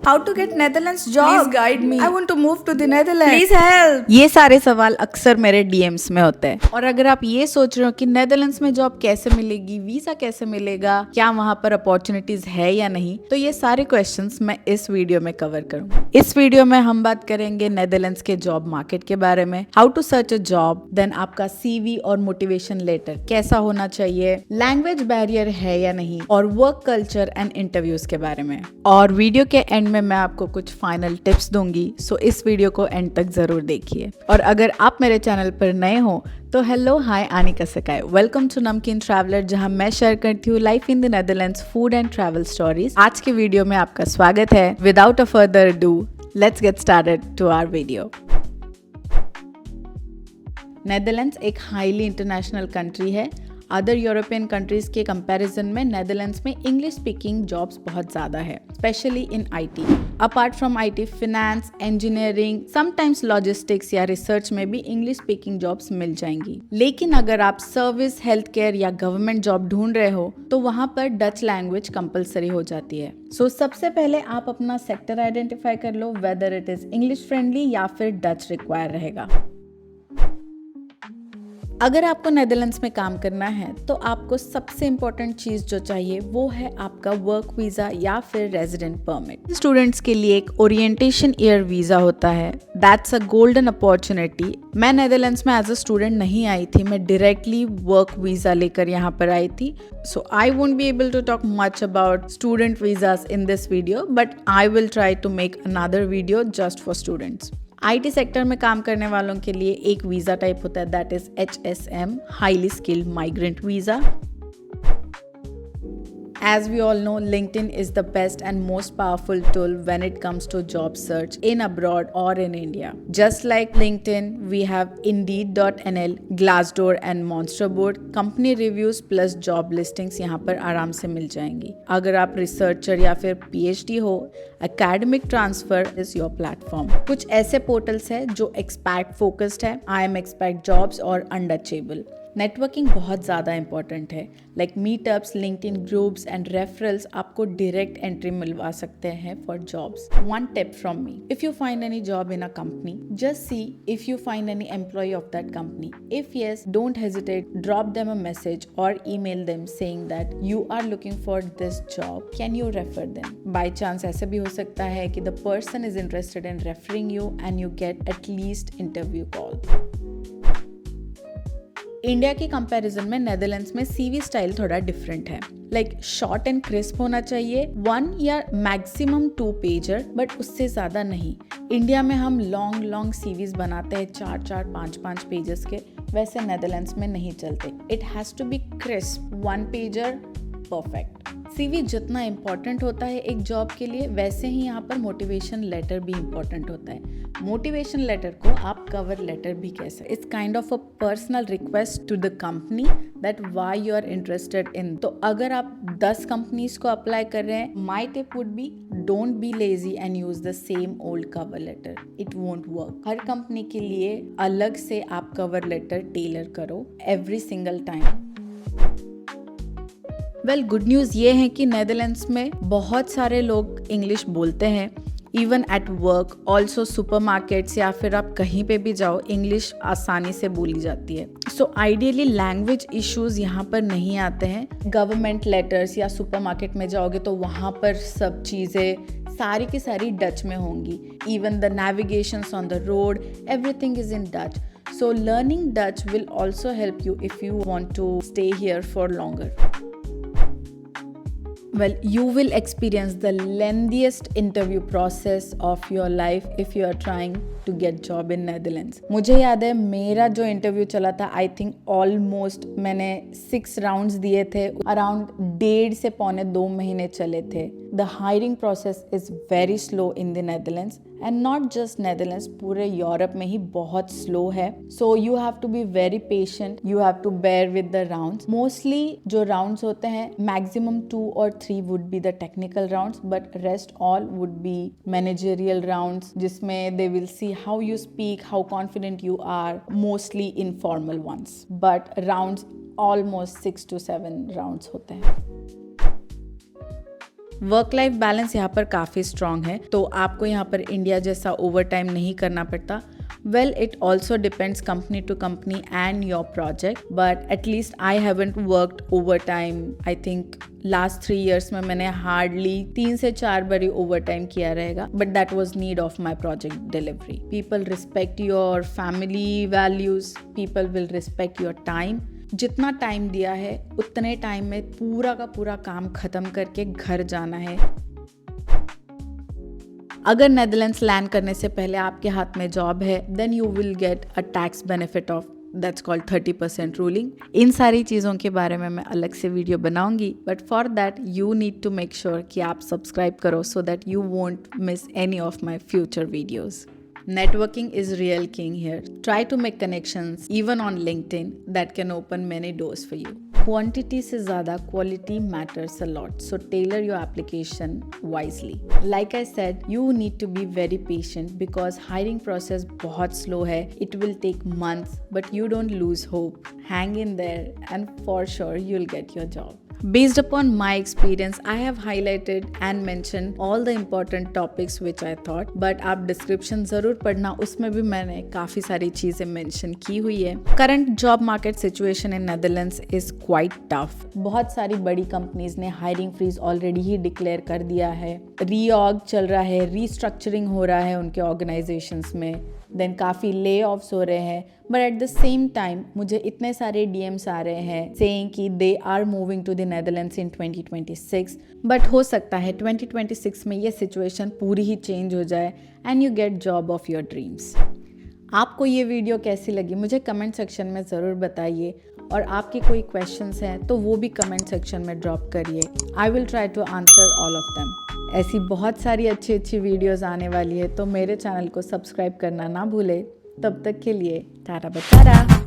How to get Netherlands job? Please guide me. I want to move to the Netherlands. Please help. ये सारे सवाल अक्सर मेरे DMs में होते हैं। और अगर आप ये सोच रहे हो कि नेदरलैंड्स में जॉब कैसे मिलेगी, वीजा कैसे मिलेगा, क्या वहाँ पर अपॉर्चुनिटीज है या नहीं, तो ये सारे क्वेश्चंस मैं इस वीडियो में कवर करूंगा। इस वीडियो में हम बात करेंगे नेदरलैंड्स के जॉब मार्केट के बारे में, how to search a job, then आपका सीवी और मोटिवेशन लेटर कैसा होना चाहिए, लैंग्वेज बैरियर है या नहीं, और वर्क कल्चर एंड इंटरव्यूज के बारे में। और वीडियो के एंड में मैं आपको कुछ फाइनल टिप्स दूंगी, सो इस वीडियो को एंड तक जरूर देखिए। और अगर आप मेरे चैनल पर नए हो तो हेलो, हाय, आनिका सकाय, वेलकम टू नमकीन ट्रैवलर, जहां मैं शेयर करती हूँ life in the Netherlands food and travel stories. आज के वीडियो में आपका स्वागत है। Without a further do, let's get started to our video. Netherlands एक हाईली इंटरनेशनल कंट्री है। अदर यूरोपियन कंट्रीज के कंपैरिजन में नेदरलैंड्स में इंग्लिश स्पीकिंग जॉब्स बहुत ज़्यादा है, specially in IT. Apart from IT, finance, engineering, sometimes logistics या research में भी इंग्लिश स्पीकिंग जॉब्स मिल जाएंगी। लेकिन अगर आप सर्विस, हेल्थ केयर या गवर्नमेंट जॉब ढूंढ रहे हो तो वहाँ पर डच लैंग्वेज कंपलसरी हो जाती है। सो सबसे पहले आप अपना सेक्टर आइडेंटिफाई कर लो, whether it is English friendly या फिर डच रिक्वायर रहेगा। अगर आपको नेदरलैंड्स में काम करना है तो आपको सबसे इम्पोर्टेंट चीज़ जो चाहिए वो है आपका वर्क वीज़ा या फिर रेजिडेंट परमिट। स्टूडेंट्स के लिए एक ओरिएंटेशन ईयर वीज़ा होता है, दैट्स अ गोल्डन अपॉर्चुनिटी। मैं नेदरलैंड्स में एज अ स्टूडेंट नहीं आई थी, मैं डायरेक्टली वर्क वीज़ा लेकर यहाँ पर आई थी। So I won't be able to talk much about student visas in this video, but I will try to make another video just for students. IT sector में काम करने वालों के लिए एक वीज़ा टाइप होता है, that is HSM, highly skilled migrant visa. As we all know, LinkedIn is the best and most powerful tool when it comes to job search in abroad or in India. Just like LinkedIn, we have Indeed.nl, Glassdoor and Monsterboard. Company reviews plus job listings यहाँ पर आराम से मिल जाएंगी। अगर आप researcher या फिर PhD हो, Academic Transfer is your platform. कुछ ऐसे पोर्टल्स हैं जो एक्सपैट फोकस्ड है, IIM एक्सपैट जॉब्स और अनटचेबल। नेटवर्किंग बहुत ज़्यादा इंपॉर्टेंट है, like meetups, LinkedIn groups and referrals आपको डायरेक्ट एंट्री मिलवा सकते हैं for jobs. One tip from me, if you find any job in a company, just see if you find any employ of that company. If yes, don't hesitate, drop them a message और email them saying that you are looking for this job, can you refer them. By chance ऐसे भी हो सकता है कि the person is interested in referring you and you get at least interview call. India के comparison में Netherlands में CV style थोड़ा डिफरेंट है, लाइक शॉर्ट एंड क्रिस्प होना चाहिए, 1 या मैक्सिमम 2 पेजर, बट उससे ज़्यादा नहीं। इंडिया में हम लॉन्ग सीवीज बनाते हैं 4-4, 5-5 पेजेस के, वैसे नेदरलैंड्स में नहीं चलते। It has to be crisp, 1 pager, perfect. CV जितना इम्पोर्टेंट होता है एक जॉब के लिए, वैसे ही यहाँ पर मोटिवेशन लेटर भी इम्पोर्टेंट होता है। मोटिवेशन लेटर को आप कवर लेटर भी कह सकते हैं। It's kind of a personal request to the company that why you are interested in. तो अगर आप 10 कंपनीज को अप्लाई कर रहे हैं, my tip would be don't be lazy and use the same old cover letter, it won't work. हर company के लिए अलग से आप कवर लेटर टेलर करो every single time. Well, good news ये है कि नेदरलैंड्स में बहुत सारे लोग इंग्लिश बोलते हैं, even at work, also supermarkets या फिर आप कहीं पे भी जाओ, इंग्लिश आसानी से बोली जाती है। सो आइडियली लैंग्वेज इश्यूज यहाँ पर नहीं आते हैं। गवर्नमेंट लेटर्स या सुपरमार्केट में जाओगे तो वहाँ पर सब चीज़ें सारी की सारी डच में होंगी, even the navigations on the road, everything is in Dutch. So learning Dutch will also help you if you want to stay here for longer. Well, you will experience the lengthiest interview process of your life if you are trying to get job in Netherlands. मुझे याद है मेरा जो interview चला था, I think almost मैंने 6 rounds दिए थे, अराउंड 1.5 से पौने 2 महीने चले थे। The hiring process is very slow in the Netherlands and not just Netherlands, पूरे यूरोप में ही बहुत स्लो है। So you have to be very patient, you have to bear with the rounds. Mostly जो राउंड्स होते हैं, maximum 2 और 3 would be the technical rounds, but rest all would be managerial rounds, जिसमें they will see how you speak, how confident you are, mostly informal ones, but rounds almost 6 to 7 rounds होते हैं। Work life balance यहाँ पर काफ़ी strong है, तो आपको यहाँ पर इंडिया जैसा ओवर टाइम नहीं करना पड़ता. Well, it also depends company to company and your project, but at least I haven't worked overtime. I think last 3 years में मैंने hardly 3 से 4 बारी overtime किया रहेगा, but that was need of my project delivery. People respect your family values, people will respect your time. जितना time दिया है उतने टाइम में पूरा का पूरा काम खत्म करके घर जाना है. अगर नेदरलैंड्स लैंड करने से पहले आपके हाथ में जॉब है, then you will get a tax benefit of that's called 30% ruling. इन सारी चीज़ों के बारे में मैं अलग से वीडियो बनाऊंगी, but for that you need to make sure कि आप सब्सक्राइब करो so that you won't miss any of my future videos. Networking is real king here. Try to make connections even on LinkedIn that can open many doors for you. Quantity से ज़्यादा quality matters a lot, so tailor your application wisely. Like I said, you need to be very patient because hiring process बहुत slow है. It will take months, but you don't lose hope. Hang in there and for sure you'll get your job. Based upon my experience, I have highlighted and mentioned all the important topics which I thought, but आप description ज़रूर पढ़ना, उसमें भी मैंने काफ़ी सारी चीज़ें mention की हुई है. Current job market situation in Netherlands is quite tough. बहुत सारी बड़ी कंपनीज ने hiring freeze already ही declare कर दिया है. Reorg चल रहा है, restructuring हो रहा है उनके organizations में, देन काफ़ी ले ऑफ्स हो रहे हैं. But at the same time मुझे इतने सारे DMs आ रहे हैं सेइंग कि they are moving to the Netherlands in 2026. But हो सकता है 2026 में ये सिचुएशन पूरी ही चेंज हो जाए and you get job of your dreams. आपको ये वीडियो कैसी लगी मुझे कमेंट सेक्शन में ज़रूर बताइए, और आपके कोई क्वेश्चंस हैं तो वो भी कमेंट सेक्शन में ड्रॉप करिए. I will try to answer all of them. ऐसी बहुत सारी अच्छी अच्छी वीडियोस आने वाली है, तो मेरे चैनल को सब्सक्राइब करना ना भूले. तब तक के लिए टाटा बतारा.